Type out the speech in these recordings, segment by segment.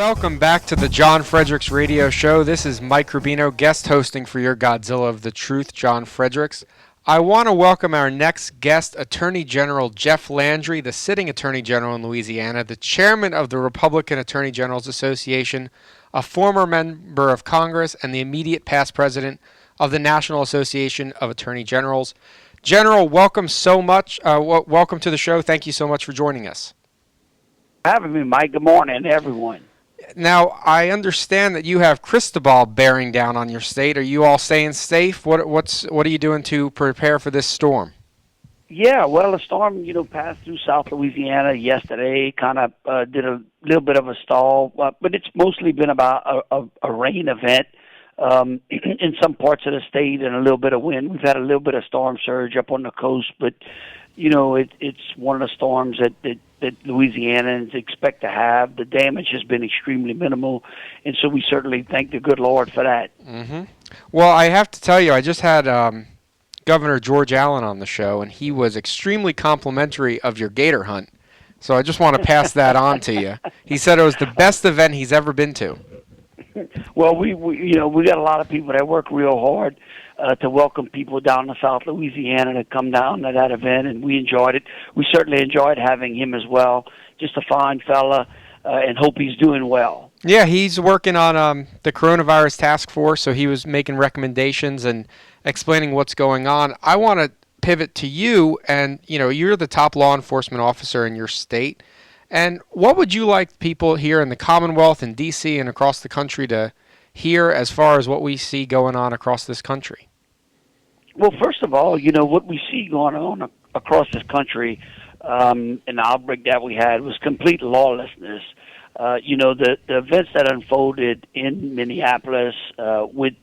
Welcome back to the John Fredericks Radio Show. This is Mike Rubino, guest hosting for your Godzilla of the Truth, John Fredericks. I want to welcome our next guest, Attorney General Jeff Landry, the sitting Attorney General in Louisiana, the chairman of the Republican Attorney Generals Association, a former member of Congress, and the immediate past president of the National Association of Attorney Generals. General, welcome so much. Welcome to the show. Thank you so much for joining us. Having me, Mike. Good morning, everyone. Now, I understand that you have Cristobal bearing down on your state. Are you all staying safe? What are you doing to prepare for this storm? Yeah, well, the storm, passed through South Louisiana yesterday, kind of did a little bit of a stall, but it's mostly been about a rain event in some parts of the state and a little bit of wind. We've had a little bit of storm surge up on the coast, but, it's one of the storms that Louisianans expect to have. The damage has been extremely minimal, and so we certainly thank the good Lord for that. Mm-hmm. Well, I have to tell you, I just had Governor George Allen on the show, and he was extremely complimentary of your gator hunt. So I just want to pass that on to you. He said it was the best event he's ever been to. Well, we got a lot of people that work real hard to welcome people down to South Louisiana to come down to that event, and we enjoyed it. We certainly enjoyed having him as well. Just a fine fella, and hope he's doing well. Yeah, he's working on the coronavirus task force, so he was making recommendations and explaining what's going on. I want to pivot to you, and you're the top law enforcement officer in your state. And what would you like people here in the Commonwealth, in D.C., and across the country to hear as far as what we see going on across this country? Well, first of all, what we see going on across this country, and the outbreak that we had was complete lawlessness. The events that unfolded in Minneapolis with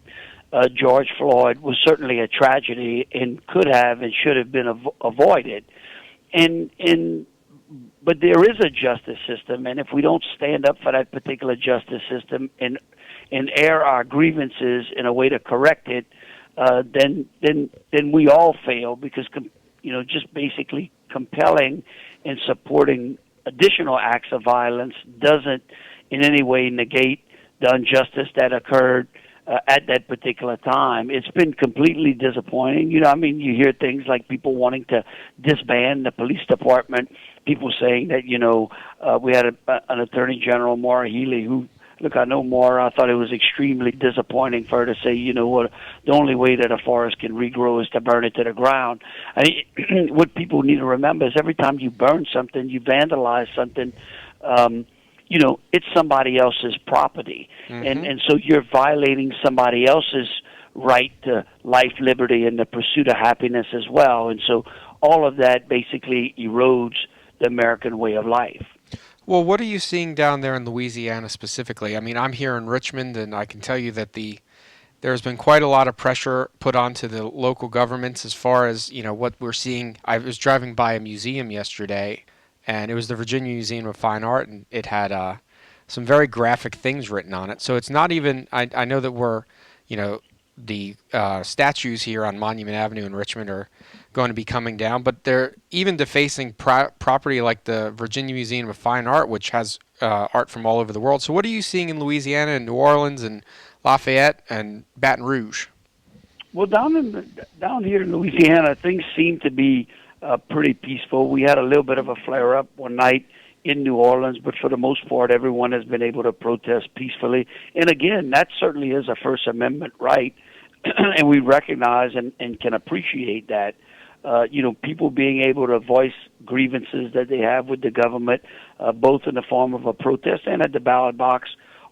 George Floyd was certainly a tragedy and could have and should have been avoided. But there is a justice system, and if we don't stand up for that particular justice system and air our grievances in a way to correct it, then we all fail, because just basically compelling and supporting additional acts of violence doesn't in any way negate the injustice that occurred at that particular time. It's been completely disappointing. You hear things like people wanting to disband the police department, people saying that, we had an Attorney General, Maura Healey, who, look, I know Maura. I thought it was extremely disappointing for her to say, what, the only way that a forest can regrow is to burn it to the ground. What people need to remember is every time you burn something, you vandalize something, it's somebody else's property. Mm-hmm. And so you're violating somebody else's right to life, liberty, and the pursuit of happiness as well. And so all of that basically erodes the American way of life. Well, what are you seeing down there in Louisiana specifically? I mean, I'm here in Richmond, and I can tell you that there's been quite a lot of pressure put onto the local governments as far as, what we're seeing. I was driving by a museum yesterday, and it was the Virginia Museum of Fine Art, and it had some very graphic things written on it. So it's not even, I know that we're, the statues here on Monument Avenue in Richmond are going to be coming down, but they're even defacing property like the Virginia Museum of Fine Art, which has art from all over the world. So what are you seeing in Louisiana and New Orleans and Lafayette and Baton Rouge? Well, down here in Louisiana, things seem to be pretty peaceful. We had a little bit of a flare-up one night in New Orleans, but for the most part, everyone has been able to protest peacefully. And again, that certainly is a First Amendment right, and we recognize and can appreciate that. People being able to voice grievances that they have with the government, both in the form of a protest and at the ballot box,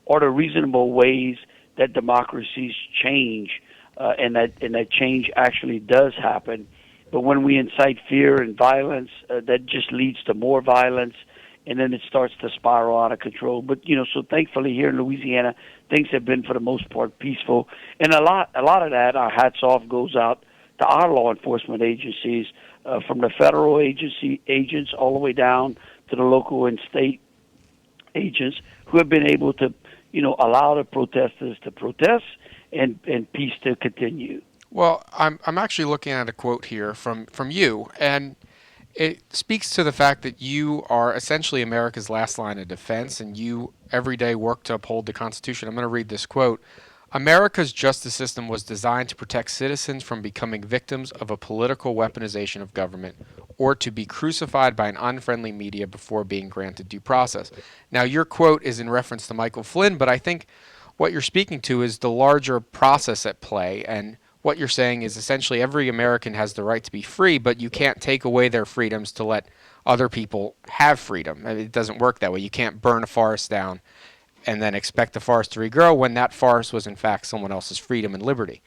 are the reasonable ways that democracies change, and that change actually does happen. But when we incite fear and violence, that just leads to more violence, and then it starts to spiral out of control. But so thankfully here in Louisiana, things have been for the most part peaceful, and a lot of that, our hats off goes out to our law enforcement agencies, from the federal agents all the way down to the local and state agents, who have been able to allow the protesters to protest and peace to continue. Well, I'm actually looking at a quote here from you, and it speaks to the fact that you are essentially America's last line of defense, and you every day work to uphold the Constitution. I'm going to read this quote. America's justice system was designed to protect citizens from becoming victims of a political weaponization of government or to be crucified by an unfriendly media before being granted due process. Now, your quote is in reference to Michael Flynn, but I think what you're speaking to is the larger process at play. And what you're saying is essentially every American has the right to be free, but you can't take away their freedoms to let other people have freedom. I mean, it doesn't work that way. You can't burn a forest down and then expect the forest to regrow when that forest was in fact someone else's freedom and liberty.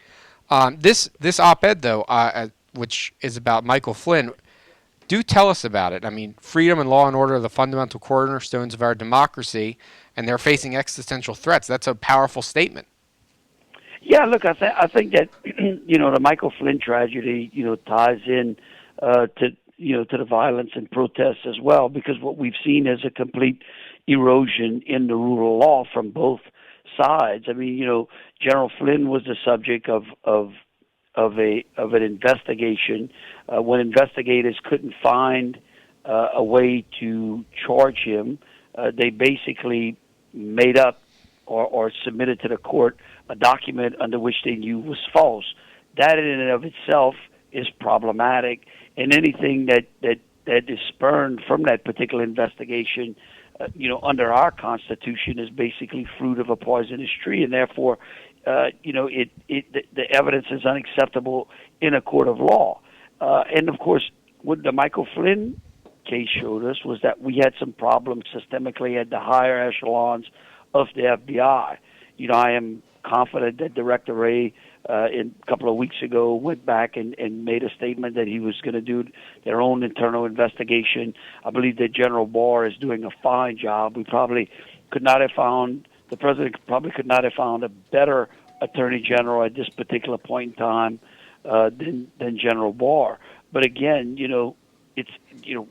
This op-ed, though, which is about Michael Flynn, do tell us about it. I mean, freedom and law and order are the fundamental cornerstones of our democracy, and they're facing existential threats. That's a powerful statement. Yeah, look, I think that the Michael Flynn tragedy ties in to the violence and protests as well, because what we've seen is a complete erosion in the rule of law from both sides. I mean, General Flynn was the subject of an investigation. When investigators couldn't find a way to charge him, they basically made up or submitted to the court a document under which they knew was false. That in and of itself is problematic, and anything that is spurned from that particular investigation, under our Constitution, is basically fruit of a poisonous tree, and therefore, the evidence is unacceptable in a court of law. And of course, what the Michael Flynn case showed us was that we had some problems systemically at the higher echelons of the FBI. I am confident that Director Wray, a couple of weeks ago, went back and made a statement that he was going to do their own internal investigation. I believe that General Barr is doing a fine job. The president probably could not have found a better attorney general at this particular point in time than General Barr. But again, it's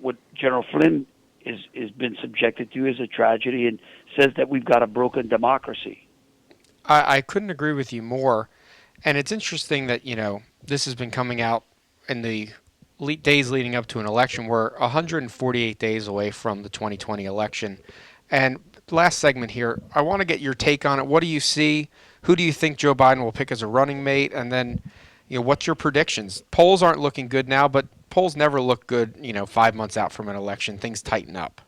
what General Flynn is been subjected to is a tragedy, and says that we've got a broken democracy. I couldn't agree with you more. And it's interesting that, this has been coming out in the days leading up to an election. We're 148 days away from the 2020 election. And last segment here, I want to get your take on it. What do you see? Who do you think Joe Biden will pick as a running mate? And then, what's your predictions? Polls aren't looking good now, but polls never look good, 5 months out from an election. Things tighten up.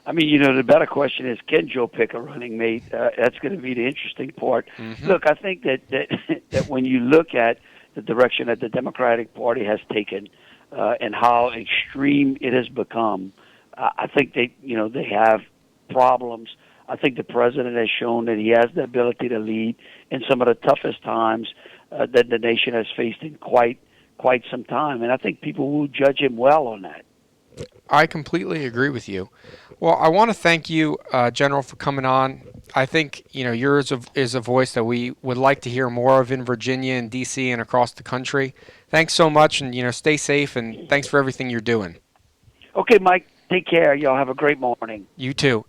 I mean, the better question is, can Joe pick a running mate? That's going to be the interesting part. Mm-hmm. Look, I think that when you look at the direction that the Democratic Party has taken and how extreme it has become, I think they have problems. I think the president has shown that he has the ability to lead in some of the toughest times that the nation has faced in quite some time, and I think people will judge him well on that. I completely agree with you. Well, I want to thank you, General, for coming on. I think yours is a voice that we would like to hear more of in Virginia and D.C. and across the country. Thanks so much, and stay safe, and thanks for everything you're doing. Okay, Mike. Take care. Y'all have a great morning. You too.